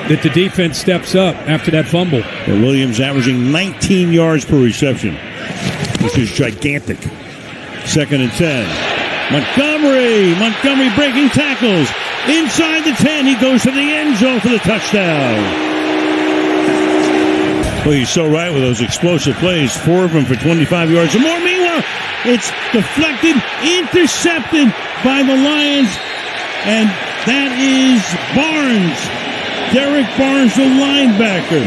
that the defense steps up after that fumble. And Williams averaging 19 yards per reception, which is gigantic. 2nd and 10. Montgomery breaking tackles. Inside the 10, he goes to the end zone for the touchdown. Well, he's so right with those explosive plays. 4 of them for 25 yards or more. Meanwhile, it's deflected, intercepted by the Lions, and that is Barnes. Derek Barnes, the linebacker,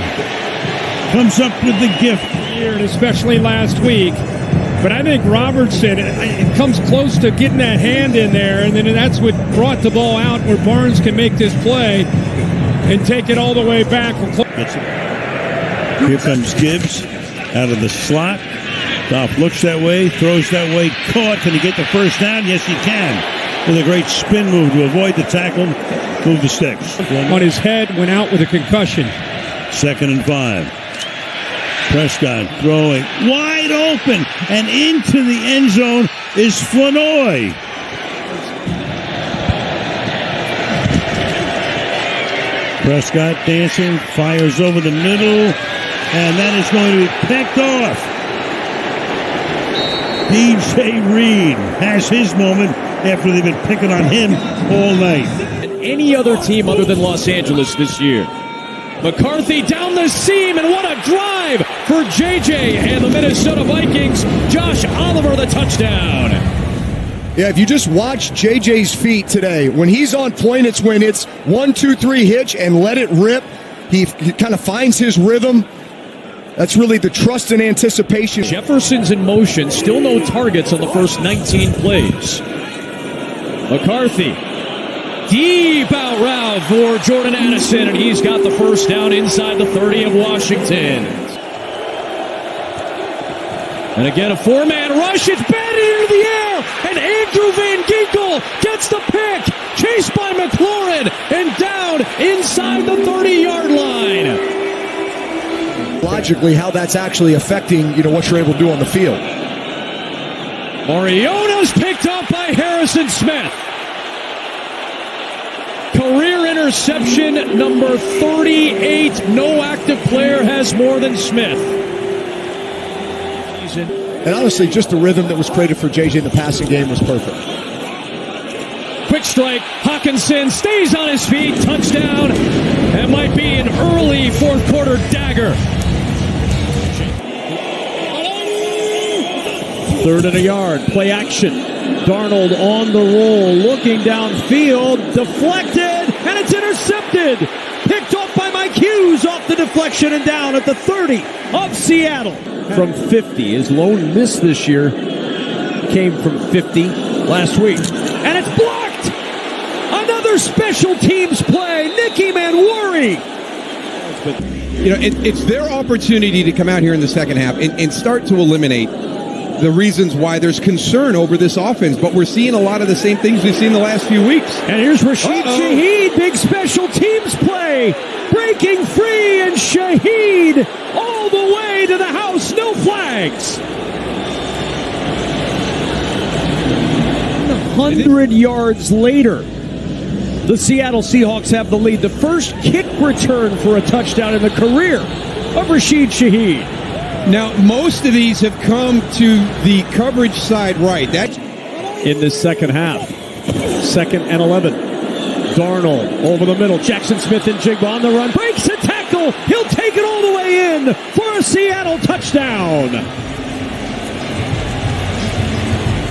comes up with the gift. And especially last week. But I think Robertson, it comes close to getting that hand in there, and then that's what brought the ball out where Barnes can make this play and take it all the way back. Here comes Gibbs out of the slot. Goff looks that way, throws that way, caught. Can he get the first down? Yes, he can. With a great spin move to avoid the tackle, move the sticks. On his head, went out with a concussion. 2nd and 5. Prescott throwing wide open, and into the end zone is Flournoy. Prescott dancing, fires over the middle, and that is going to be picked off. DJ Reed has his moment after they've been picking on him all night. Any other team other than Los Angeles this year. McCarthy down the seam, and what a drive for JJ and the Minnesota Vikings. Josh Oliver, the touchdown. Yeah, if you just watch JJ's feet today, when he's on point, it's when it's 1, 2, 3 hitch and let it rip. He kind of finds his rhythm. That's really the trust and anticipation. Jefferson's in motion, still no targets on the first 19 plays. McCarthy. Deep out route for Jordan Addison, and he's got the first down inside the 30 of Washington. And again, a 4-man rush. It's batted into the air, and Andrew Van Ginkel gets the pick, chased by McLaurin, and down inside the 30-yard line. Logically, how that's actually affecting, what you're able to do on the field. Mariota's picked up by Harrison Smith. Career interception number 38. No active player has more than Smith. And honestly, just the rhythm that was created for JJ in the passing game was perfect. Quick strike. Hawkinson stays on his feet. Touchdown. That might be an early fourth quarter dagger. 3rd and a yard. Play action. Darnold on the roll, looking downfield, deflected, and it's intercepted. Picked off by Mike Hughes off the deflection and down at the 30 of Seattle. From 50, his lone miss this year came from 50 last week. And it's blocked! Another special teams play, Nicky Manwari. It's their opportunity to come out here in the second half and start to eliminate the reasons why there's concern over this offense, but we're seeing a lot of the same things we've seen the last few weeks. And here's Rashid Shaheed, big special teams play, breaking free, and Shaheed all the way to the house, no flags. 100 yards later, the Seattle Seahawks have the lead. The first kick return for a touchdown in the career of Rashid Shaheed. Now, most of these have come to the coverage side right. That's in the second half. 2nd and 11. Darnold over the middle. Jackson Smith and Jigba on the run. Breaks a tackle. He'll take it all the way in for a Seattle touchdown.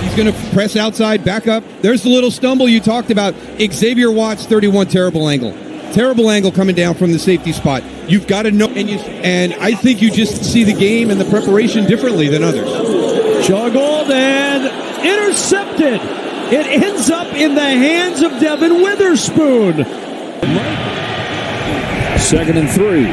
He's going to press outside, back up. There's the little stumble you talked about. Xavier Watts, 31, terrible angle. Terrible angle coming down from the safety spot. You've got to know, and I think you just see the game and the preparation differently than others. Juggled and intercepted. It ends up in the hands of Devin Witherspoon. 2nd and 3.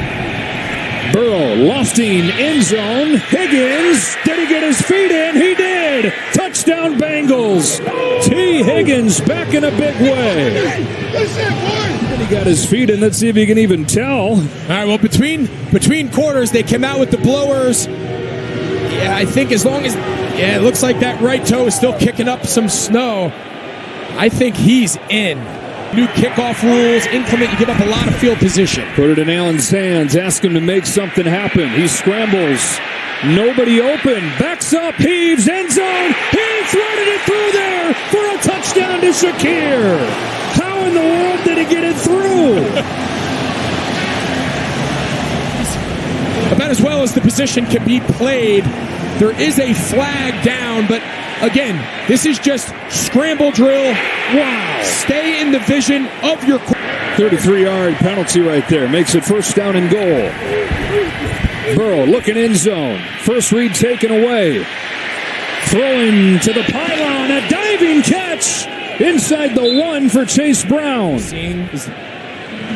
Burrow lofting end zone. Higgins, did he get his feet in? He did. Touchdown Bengals. T. Higgins back in a big way. He got his feet in. Let's see if you can even tell. All right, well, between quarters, they came out with the blowers. Yeah, I think as long as, it looks like that right toe is still kicking up some snow. I think he's in. New kickoff rules, inclement, you give up a lot of field position. Put it in Allen's hands, ask him to make something happen. He scrambles. Nobody open. Backs up, heaves, end zone. He threaded it through there for a touchdown to Shakir. How in the world did he get it through? About as well as the position can be played. There is a flag down, but again, this is just scramble drill. Wow. Stay in the vision of your 33-yard penalty right there. Makes it first down and goal. Burrow looking end zone. First read taken away. Throwing to the pylon. A diving catch inside the 1 for Chase Brown. Scenes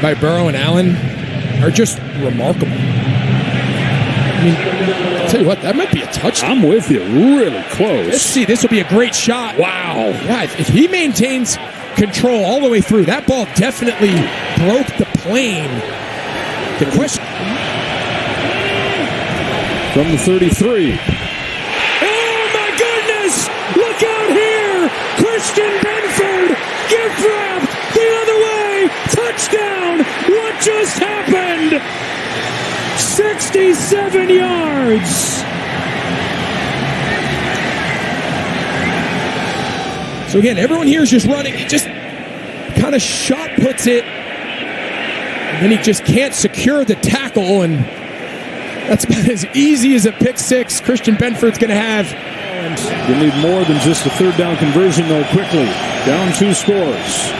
by Burrow and Allen are just remarkable. I mean, I'll tell you what, that might be a touchdown. I'm with you. Really close. Let's see. This will be a great shot. Wow. Yeah, if he maintains control all the way through, that ball definitely broke the plane. The question from the 33. Oh my goodness! Look out here! Christian Benford gift wrapped the other way. Touchdown! What just happened? 67 yards. So again, everyone here is just running. He just kind of shot puts it, and then he just can't secure the tackle, and that's about as easy as a pick six Christian Benford's going to have. You need more than just a third down conversion, though, quickly. Down 2 scores.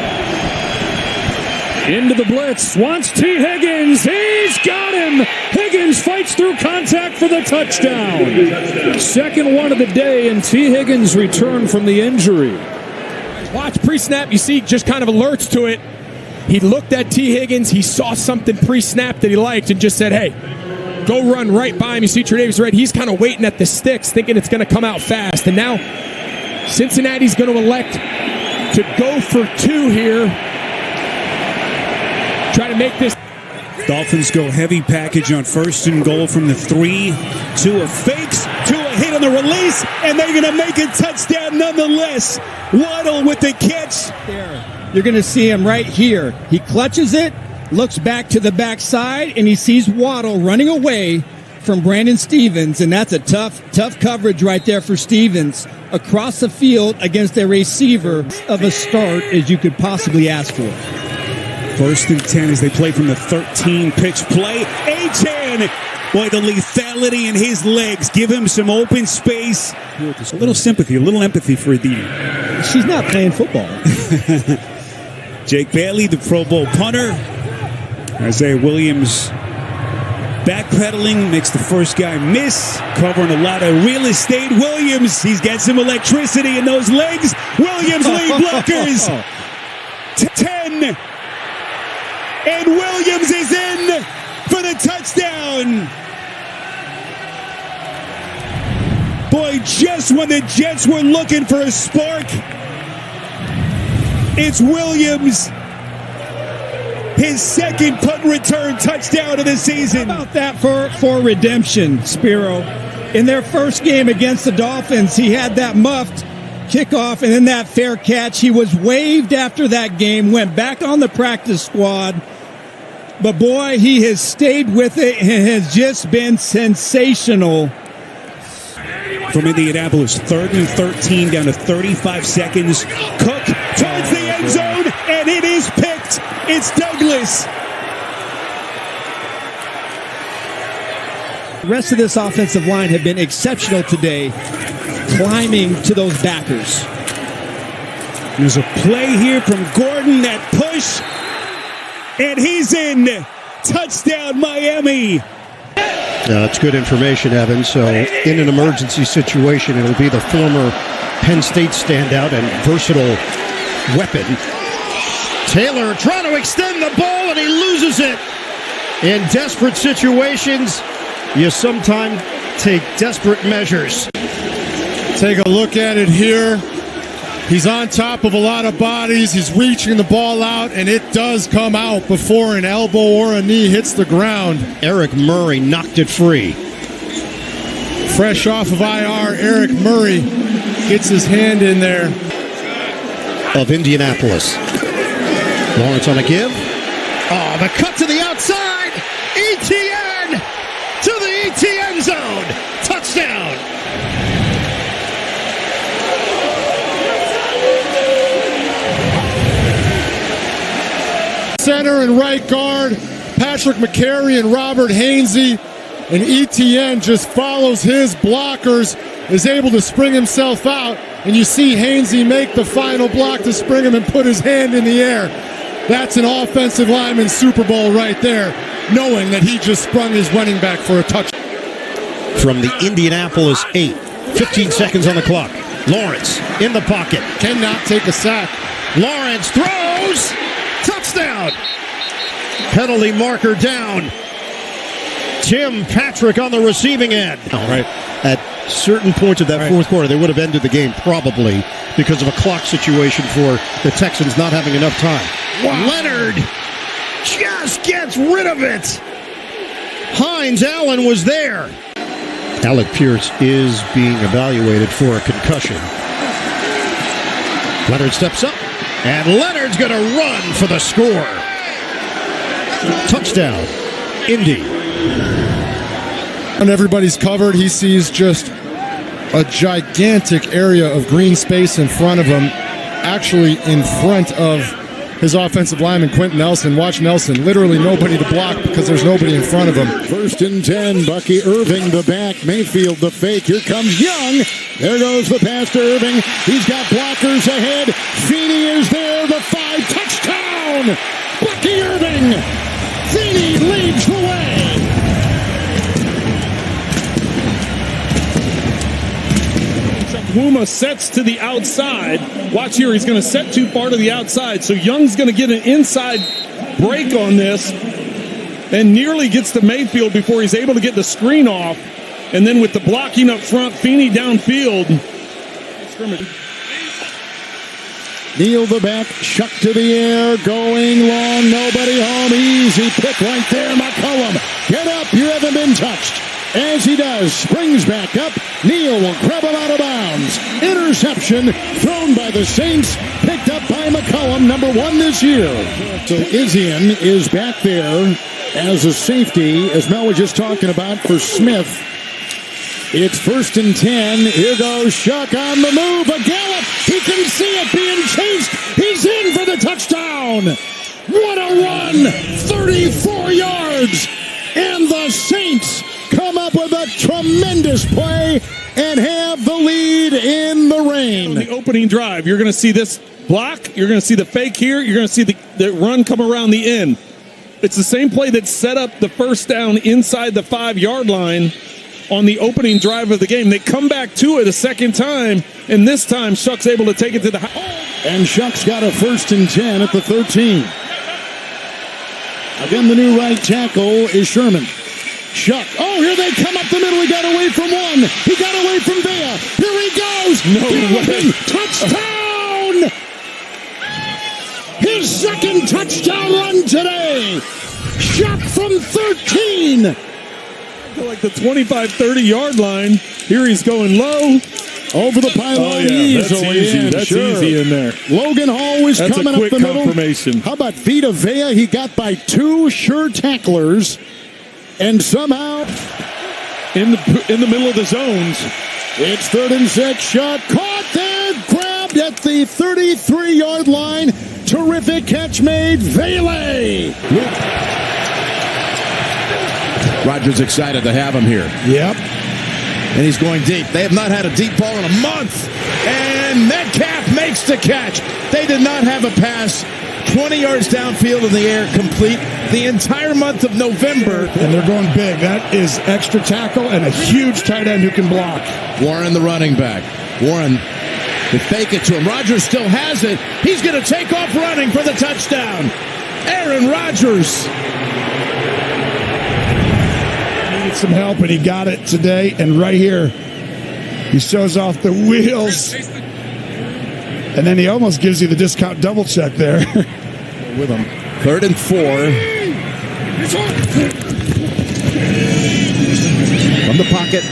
Into the blitz. Wants T. Higgins. He's got him. Higgins fights through contact for the touchdown. Second one of the day, and T. Higgins returned from the injury. Watch pre-snap. You see just kind of alerts to it. He looked at T. Higgins. He saw something pre-snap that he liked and just said, hey, go run right by him. You see Tre'Davious Red. He's kind of waiting at the sticks, thinking it's going to come out fast. And now Cincinnati's going to elect to go for 2 here. Try to make this. Dolphins go heavy package on first and goal from the 3. Tua fakes. Tua hit on the release, and they're going to make a touchdown nonetheless. Waddle with the catch. You're going to see him right here. He clutches it, looks back to the backside, and he sees Waddle running away from Brandon Stevens, and that's a tough coverage right there for Stevens across the field against a receiver of a start as you could possibly ask for. First and 10 as they play from the 13 pitch play. A-Chan! Boy, the lethality in his legs. Give him some open space. A little sympathy, a little empathy for the... She's not playing football. Jake Bailey, the Pro Bowl punter. Isaiah Williams backpedaling, makes the first guy miss. Covering a lot of real estate. Williams, he's got some electricity in those legs. Williams lead blockers. 10. And Williams is in for the touchdown. Boy, just when the Jets were looking for a spark, it's Williams. His second punt return touchdown of the season. How about that for redemption, Spiro? In their first game against the Dolphins, he had that muffed kickoff and then that fair catch. He was waived after that game, went back on the practice squad. But boy, he has stayed with it and has just been sensational. From Indianapolis, 3rd and 13, down to 35 seconds. Cook towards the end zone, and it is picked. It's Douglas. The rest of this offensive line have been exceptional today, climbing to those backers. There's a play here from Gordon, that push, and he's in. Touchdown, Miami. That's good information, Evan. So in an emergency situation, it'll be the former Penn State standout and versatile weapon. Taylor trying to extend the ball, and he loses it. In desperate situations, you sometimes take desperate measures. Take a look at it here. He's on top of a lot of bodies. He's reaching the ball out, and it does come out before an elbow or a knee hits the ground. Eric Murray knocked it free. Fresh off of IR, Eric Murray gets his hand in there. Of Indianapolis. Lawrence on a give. Oh, the cut to the outside. ETN to the ETN zone. Touchdown. Center and right guard, Patrick McCary and Robert Hainsey. And ETN just follows his blockers, is able to spring himself out. And you see Hainsey make the final block to spring him and put his hand in the air. That's an offensive lineman Super Bowl right there, knowing that he just sprung his running back for a touch. From the Indianapolis 8, 15 seconds on the clock. Lawrence in the pocket. Cannot take a sack. Lawrence throws. Touchdown. Penalty marker down. Tim Patrick on the receiving end. All right. At certain points of that fourth quarter, they would have ended the game probably because of a clock situation for the Texans not having enough time. Wow. Leonard just gets rid of it. Hines Allen was there. Alec Pierce is being evaluated for a concussion. Leonard steps up, and Leonard's going to run for the score. Touchdown, Indy. And everybody's covered. He sees just a gigantic area of green space in front of him, actually in front of his offensive lineman, Quentin Nelson. Watch Nelson. Literally nobody to block because there's nobody in front of him. 1st and 10. Bucky Irving, the back. Mayfield, the fake. Here comes Young. There goes the pass to Irving. He's got blockers ahead. Feeney is there. The 5. Touchdown! Bucky Irving. Feeney leads the way. Puma sets to the outside. Watch here, he's going to set too far to the outside. So Young's going to get an inside break on this and nearly gets to Mayfield before he's able to get the screen off. And then with the blocking up front, Feeney downfield. Neal the back, shuck to the air, going long, nobody home, easy pick right there, McCollum. Get up, you haven't been touched. As he does, springs back up. Neal will grab him out of bounds. Interception thrown by the Saints, picked up by McCollum, number 1 this year. So Izian is back there as a safety, as Mel was just talking about, for Smith. It's 1st and 10. Here goes Shuck on the move. A gallop. He can see it being chased. He's in for the touchdown. What a run. 34 yards. And the Saints come up with a tremendous play and have the lead in the rain. The opening drive, you're going to see this block. You're going to see the fake here. You're going to see the run come around the end. It's the same play that set up the first down inside the 5-yard line on the opening drive of the game. They come back to it a second time, and this time Shuck's able to take it to the house. And Shuck's got a 1st and 10 at the 13. Again, the new right tackle is Sherman. Shuck. Oh, here they come up the middle. He got away from one. He got away from Vea. Here he goes. No way. Touchdown! His second touchdown run today. Shuck from 13. Like the 25-30-yard line. Here he's going low. Over the pylon easily. That's easy in there. Logan Hall was That's coming a quick up the middle. confirmation. How about Vita Vea? He got by 2 sure tacklers. And somehow, in the middle of the zones. It's 3rd and 6. Shot caught there, grabbed at the 33-yard line. Terrific catch made. Vele. Rodgers excited to have him here. Yep. And he's going deep. They have not had a deep ball in a month. And Metcalf makes the catch. They did not have a pass 20 yards downfield in the air complete the entire month of November. And they're going big. That is extra tackle and a huge tight end who can block. Warren, the running back. Warren, they fake it to him. Rodgers still has it. He's going to take off running for the touchdown. Aaron Rodgers. Needed some help, and he got it today. And right here, he shows off the wheels. And then he almost gives you the discount double check there. With him. 3rd and 4. From the pocket.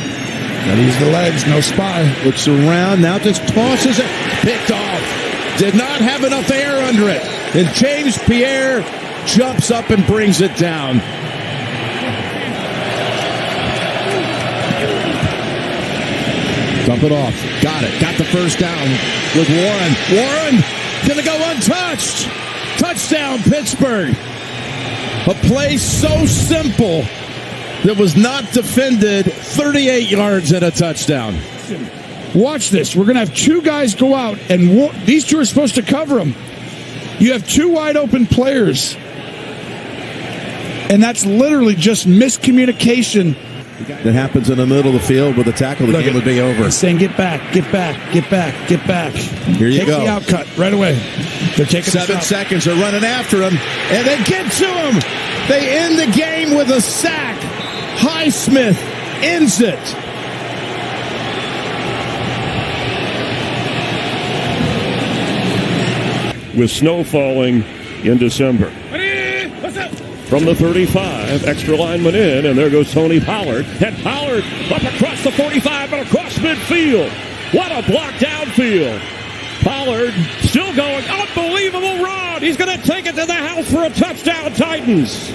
Gotta use the legs, no spy. Looks around, now just tosses it. Picked off. Did not have enough air under it. And James Pierre jumps up and brings it down. Dump it off. Got it. Got the first down with Warren. Warren going to go untouched. Touchdown, Pittsburgh. A play so simple that was not defended. 38 yards and a touchdown. Watch this. We're going to have two guys go out, and these two are supposed to cover them. You have two wide open players, and that's literally just miscommunication. That happens in the middle of the field with a tackle. The game would be over. He's saying, get back, get back, get back, get back. Here you go. Take the outcut right away. They're taking 7 seconds. They're running after him, and they get to him. They end the game with a sack. Highsmith ends it. With snow falling in December. From the 35, extra lineman in, and there goes Tony Pollard. And Pollard up across the 45 and across midfield. What a block downfield. Pollard still going. Unbelievable run. He's going to take it to the house for a touchdown, Titans.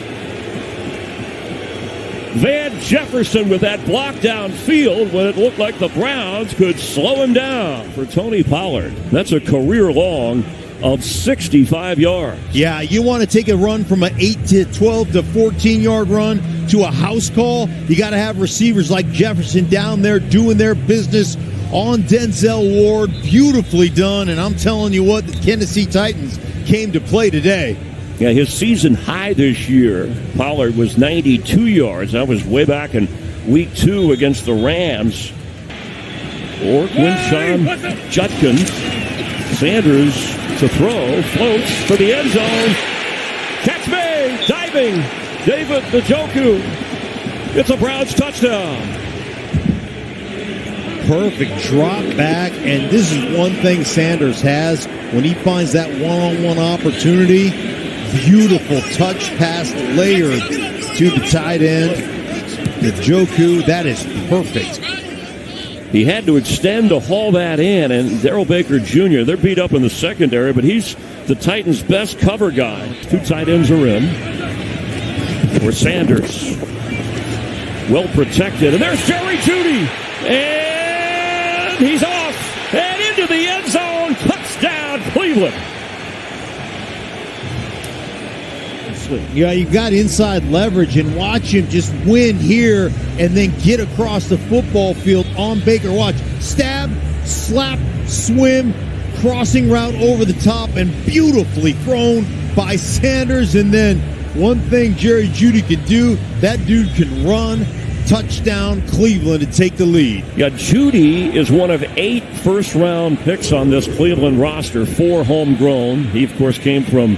Van Jefferson with that block downfield when it looked like the Browns could slow him down for Tony Pollard. That's a career long of 65 yards. Yeah, you want to take a run from an 8 to 12 to 14-yard run to a house call, you got to have receivers like Jefferson down there doing their business on Denzel Ward. Beautifully done, and I'm telling you what, the Tennessee Titans came to play today. Yeah, his season high this year, Pollard was 92 yards. That was way back in week 2 against the Rams. Or Quinshon Judkins. Sanders to throw, floats for the end zone. Catch made, diving, David Njoku. It's a Browns touchdown. Perfect drop back, and this is one thing Sanders has when he finds that one-on-one opportunity. Beautiful touch pass layered to the tight end. Njoku, that is perfect. He had to extend to haul that in, and Darrell Baker Jr., they're beat up in the secondary, but he's the Titans' best cover guy. 2 tight ends are in for Sanders. Well protected, and there's Jerry Jeudy, and he's off, and into the end zone. Touchdown, Cleveland. Yeah, you got inside leverage, and watch him just win here and then get across the football field on Baker. Watch, stab, slap, swim, crossing route over the top, and beautifully thrown by Sanders. And then one thing Jerry Jeudy can do, that dude can run. Touchdown, Cleveland, to take the lead. Yeah, Jeudy is one of 8 first-round picks on this Cleveland roster, 4 homegrown. He, of course, came from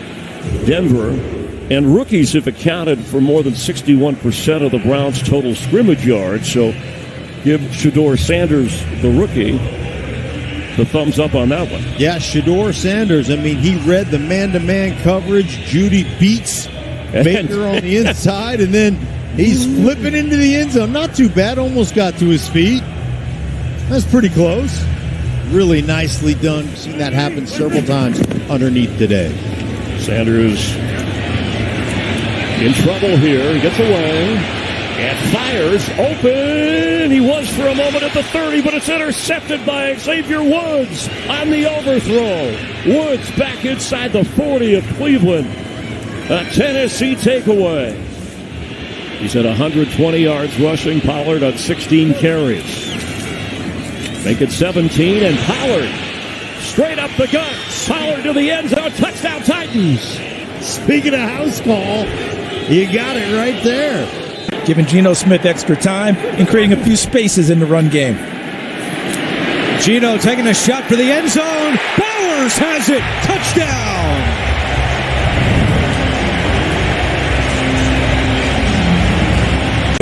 Denver. And rookies have accounted for more than 61% of the Browns' total scrimmage yards. So give Shedeur Sanders, the rookie, the thumbs up on that one. Yeah, Shedeur Sanders. I mean, he read the man-to-man coverage. Jeudy beats Baker on the inside, and then he's flipping into the end zone. Not too bad. Almost got to his feet. That's pretty close. Really nicely done. Seen that happen several times underneath today. Sanders in trouble here. He gets away and fires open. He was for a moment at the 30, but it's intercepted by Xavier Woods on the overthrow. Woods back inside the 40 of Cleveland. A Tennessee takeaway. He's at 120 yards rushing. Pollard on 16 carries. Make it 17, and Pollard straight up the gut. Pollard to the end zone. Touchdown, Titans. Speaking of house call, you got it right there. Giving Geno Smith extra time and creating a few spaces in the run game. Geno taking a shot for the end zone. Bowers has it. Touchdown.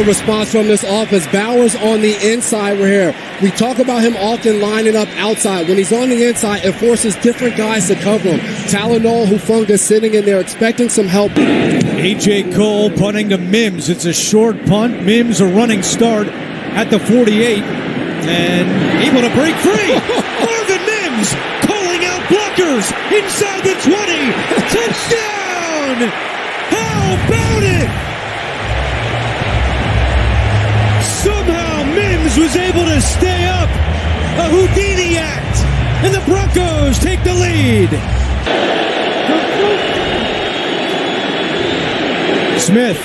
Response from this offense. Bowers on the inside. We're here. We talk about him often lining up outside. When he's on the inside, it forces different guys to cover him. Talanoa, Hufanga sitting in there expecting some help. A.J. Cole punting to Mims. It's a short punt. Mims a running start at the 48 and able to break free. Marvin Mims calling out block Packers inside the 20. Touchdown! How about it? Somehow Mims was able to stay up. A Houdini act. And the Broncos take the lead. Smith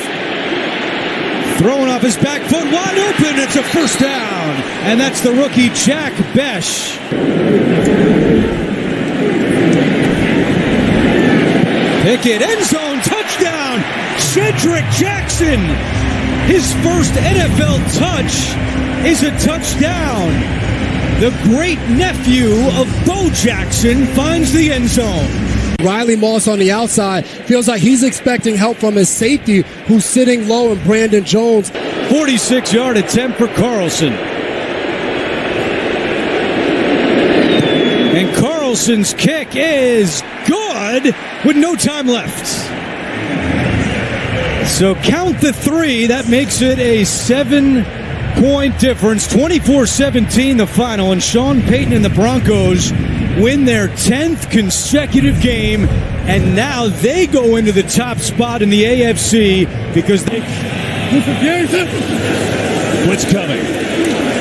throwing off his back foot, wide open. It's a first down. And that's the rookie Jack Besh. Pickett, end zone, touchdown. Cedric Jackson. His first NFL touch is a touchdown. The great nephew of Bo Jackson finds the end zone. Riley Moss on the outside feels like he's expecting help from his safety, who's sitting low, and Brandon Jones. 46-yard attempt for Carlson. And Carlson's kick is good with no time left. So count the 3. That makes it a 7-point difference. 24-17 the final. And Sean Payton and the Broncos win their 10th consecutive game. And now they go into the top spot in the AFC because they... What's coming?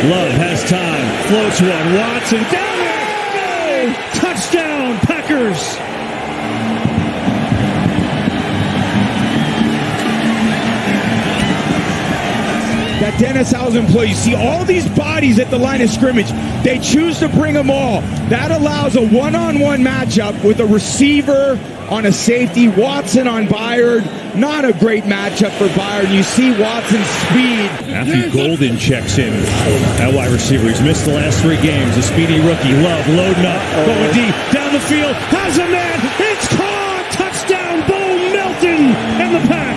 Love has time. Floats one. Watson down there. No! Touchdown, Packers. That Dennis Hausen play, you see all these bodies at the line of scrimmage. They choose to bring them all. That allows a one-on-one matchup with a receiver on a safety, Watson on Byard. Not a great matchup for Byard. You see Watson's speed. Matthew Golden checks in at wide receiver. He's missed the last 3 games. A speedy rookie. Love loading up, going deep, down the field. Has a man. It's caught. Touchdown, Bo Melton and the Pack.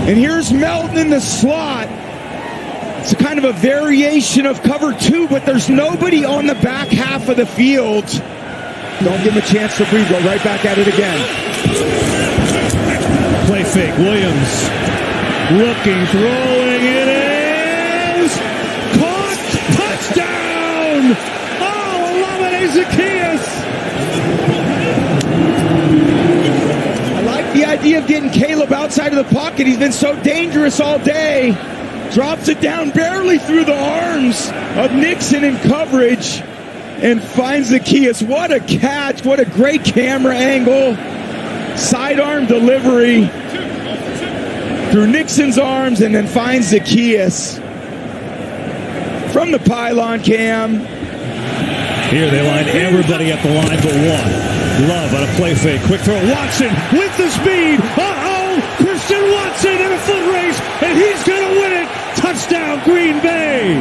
And here's Melton in the slot. It's a kind of a variation of cover 2, but there's nobody on the back half of the field. Don't give him a chance to breathe. Go right back at it again. Play fake. Williams looking, throwing. It is caught. Touchdown. Oh, Olamide Zaccheaus. The idea of getting Caleb outside of the pocket. He's been so dangerous all day. Drops it down barely through the arms of Nixon in coverage and finds Zaccheaus. What a catch. What a great camera angle. Sidearm delivery through Nixon's arms and then finds Zaccheaus from the pylon cam. Here they line everybody at the line but one. Love on a play fake. Quick throw. Watson with the speed. Uh-oh. Christian Watson in a foot race. And he's going to win it. Touchdown, Green Bay.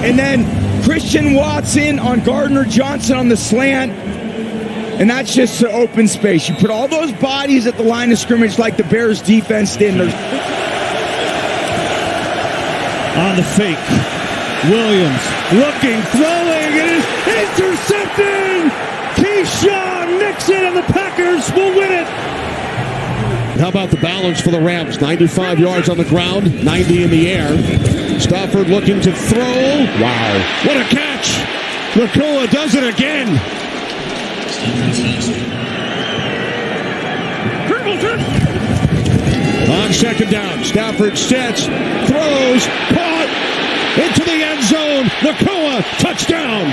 And then Christian Watson on Gardner Johnson on the slant. And that's just the open space. You put all those bodies at the line of scrimmage like the Bears defense did. On the fake. Williams looking, throwing, it is intercepted! Keyshawn Nixon and the Packers will win it! How about the balance for the Rams? 95 yards on the ground, 90 in the air. Stafford looking to throw. Wow. What a catch! Nakua does it again. On second down, Stafford sets, throws, caught. Into the end zone. Nakua, touchdown.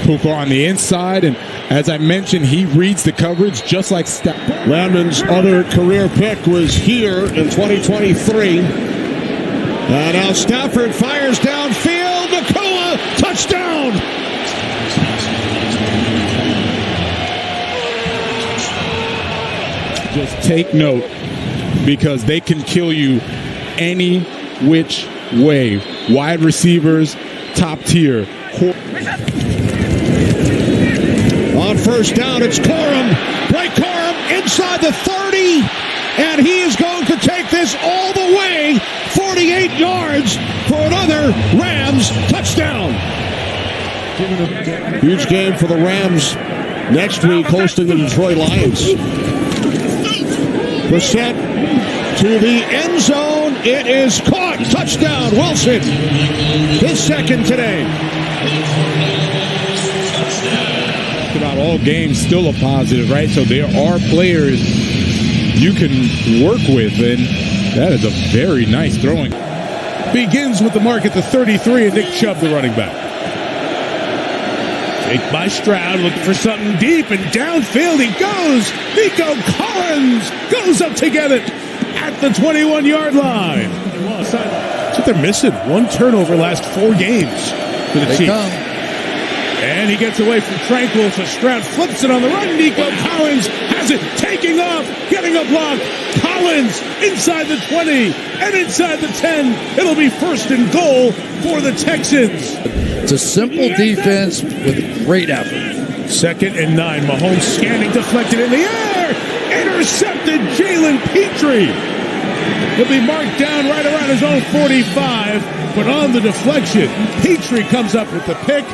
Puka on the inside, and as I mentioned, he reads the coverage just like Stafford. Landman's other career pick was here in 2023. And now Stafford fires downfield. Nakua, touchdown. Just take note, because they can kill you any which way. Wide receivers, top tier. On first down, it's Corum. Blake Corum inside the 30. And he is going to take this all the way 48 yards for another Rams touchdown. Huge game for the Rams next week hosting the Detroit Lions. Brissett to the end zone. It is caught. Touchdown, Wilson. His second today. About all games, still a positive, right? So there are players you can work with, and that is a very nice throwing. Begins with the mark at the 33, and Nick Chubb, the running back. Take by Stroud, looking for something deep, and downfield he goes. Nico Collins goes up to get it at the 21-yard line. That's what they're missing. One turnover last 4 games for the Chiefs. And he gets away from Tranquil, so Stroud flips it on the run. Nico Collins has it, taking off, getting a block. Collins inside the 20 and inside the 10. It'll be first and goal for the Texans. It's a simple defense with great effort. 2nd and 9. Mahomes scanning, deflected in the air. Intercepted Jalen Petrie. He'll be marked down right around his own 45, but on the deflection, Petrie comes up with the pick.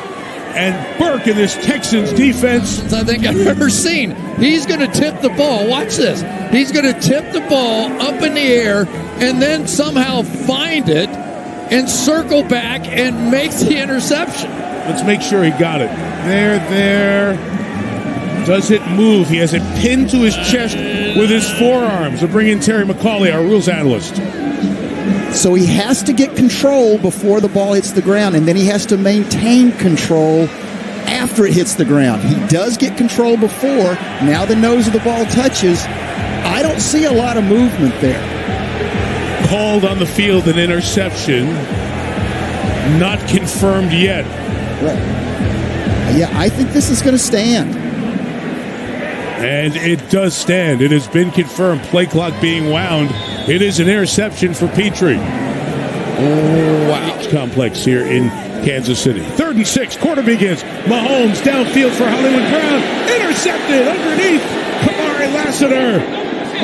And Burke in this Texans defense, I think I've ever seen. He's going to tip the ball. Watch this. He's going to tip the ball up in the air and then somehow find it and circle back and makes the interception. Let's make sure he got it. There. Does it move? He has it pinned to his chest with his forearms. We'll bring in Terry McCauley, our rules analyst. So he has to get control before the ball hits the ground, and then he has to maintain control after it hits the ground. He does get control before. Now the nose of the ball touches. I don't see a lot of movement there. Called on the field an interception. Not confirmed yet. Right. Yeah, I think this is going to stand. And it does stand. It has been confirmed. Play clock being wound. It is an interception for Petrie. Oh, wow. Complex here in Kansas City. 3rd and 6. Quarter begins. Mahomes downfield for Hollywood Brown. Intercepted underneath. Kamari Lassiter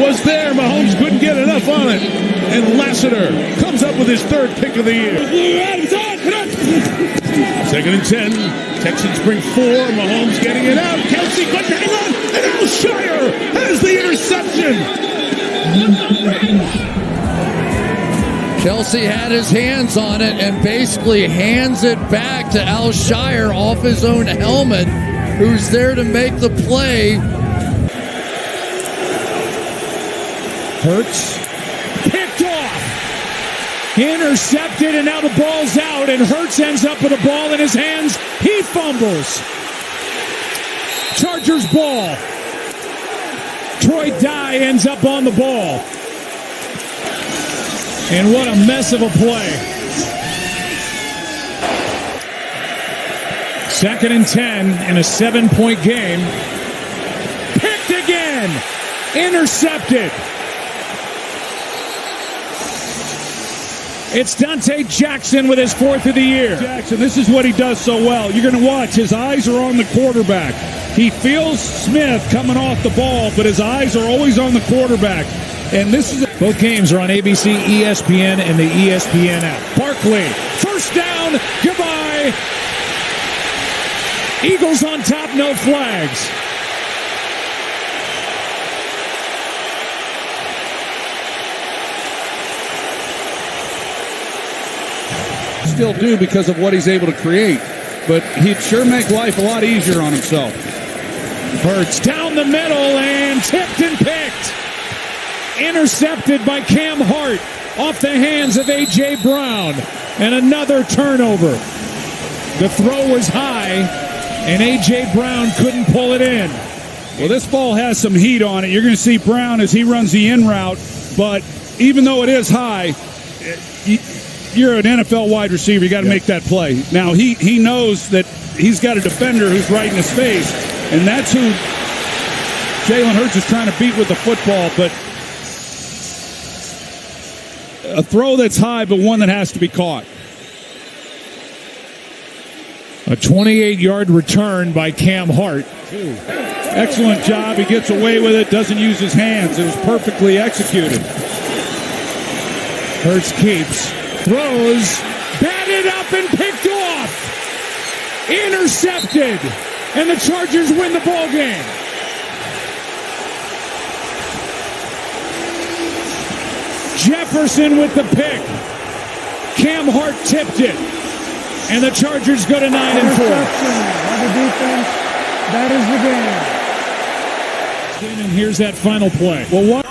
was there. Mahomes couldn't get enough on it. And Lassiter comes up with his 3rd pick of the year. 2nd and 10. Texans bring 4. Mahomes getting it out. Kelsey couldn't hang on. And Alshire has the interception. Kelsey had his hands on it and basically hands it back to Alshire off his own helmet, who's there to make the play. Hurts. Picked off. Intercepted, and now the ball's out, and Hurts ends up with a ball in his hands. He fumbles. Chargers ball. Troy Dye ends up on the ball. And what a mess of a play. 2nd and 10 in a 7-point game. Picked again. Intercepted. It's Dante Jackson with his 4th of the year. Jackson, this is what he does so well. You're going to watch. His eyes are on the quarterback. He feels Smith coming off the ball, but his eyes are always on the quarterback. And this is both games are on ABC, ESPN, and the ESPN app. Barkley, first down, goodbye. Eagles on top, no flags. Still do because of what he's able to create, but he'd sure make life a lot easier on himself. Hurts down the middle and tipped and picked. Intercepted by Cam Hart off the hands of A.J. Brown. And another turnover. The throw was high, and A.J. Brown couldn't pull it in. Well, this ball has some heat on it. You're going to see Brown as he runs the in route, but even though it is high, you're an NFL wide receiver. You got to make that play. Now, he knows that he's got a defender who's right in his face, and that's who Jalen Hurts is trying to beat with the football, but a throw that's high, but one that has to be caught. A 28-yard return by Cam Hart. Excellent job. He gets away with it, doesn't use his hands. It was perfectly executed. Hurts keeps, throws, batted up and picked off. Intercepted. and the Chargers win the ball game. Jefferson with the pick. Cam Hart tipped it. And the Chargers go to 9-4. By the defense, that is the game. And here's that final play. Well, one